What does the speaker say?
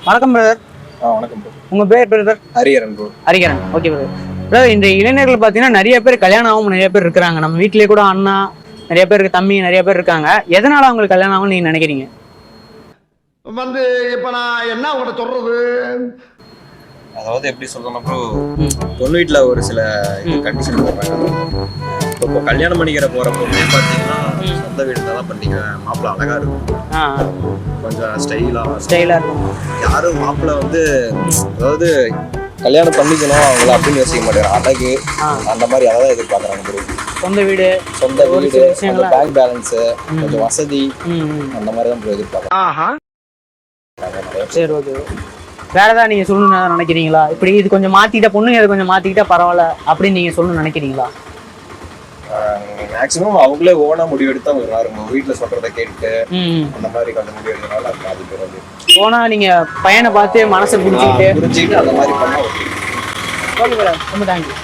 வணக்கம் பிரதர். வணக்கம் ப்ரோ. உங்க பேர் brother? Hariharan bro. Hariharan. Okay brother. Brother, இந்த இளைஞர்கள் பார்த்தீங்கன்னா நிறைய பேர் கல்யாணம் ஆகும், நிறைய பேர் இருக்கிறாங்க. நம்ம வீட்டிலேயே கூட அண்ணா நிறைய பேர் இருக்கு, தம்பி நிறைய பேர் இருக்காங்க. எதனால அவங்களுக்கு கல்யாணம் ஆகும்னு நீங்க நினைக்கிறீங்க? இப்ப நான் என்ன உங்கள்கிட்ட சொல்றது? அதாவது எப்படி சொல்லணும் ப்ரோ, பொண்ணு வீட்டுல ஒரு சில கண்டிஷன் போடுறாங்க. இப்போ கல்யாணம் பண்ணிக்கிற போற பொண்ணே பாத்தீங்கன்னா சொந்த வீடு தான் பண்ணிக்க, மாப்பிள்ள அழகா இருக்கும், கொஞ்சம் ஸ்டைலா இருக்கும். யாரும் மாப்பிள்ள வந்து அதாவது கல்யாணம் பண்ணிக்கணும் அவங்கள அப்படின்னு யோசிக்க மாட்டேங்கிறாங்க. அழகு அந்த மாதிரி அதான் எதிர்பார்க்கறாங்க ப்ரோ. சொந்த வீடு, பேங்க் பேலன்ஸ், கொஞ்சம் வசதி, அந்த மாதிரி தான் ப்ரோ எதிர்பார்க்கறாங்க. சரி, ஓகே. வேற ஏதாவது நீங்க சொல்லணும்னு நினைக்கிறீங்களா? இப்படி இது கொஞ்சம் மாத்திட்டா, பொண்ணுங்க இது கொஞ்சம் மாத்திக்கிட்டா பரவாயில்ல அப்படின்னு நீங்க சொல்லணும்னு நினைக்கிறீங்களா? மேக்ஸிமம் அவங்களே ஓனா முடிவு எடுத்து அவங்க வருவாங்க. வீட்டுல சொல்றதை கேட்டு அந்த மாதிரி கொஞ்சம் முடிவு எடுக்கிறனால அது போறது. ஓனா நீங்க பையனை பார்த்து மனசை புரிஞ்சுக்கிட்டு அந்த மாதிரி பண்ணா ஓகே. ஓகே மேடம், ரொம்ப தேங்க்யூ.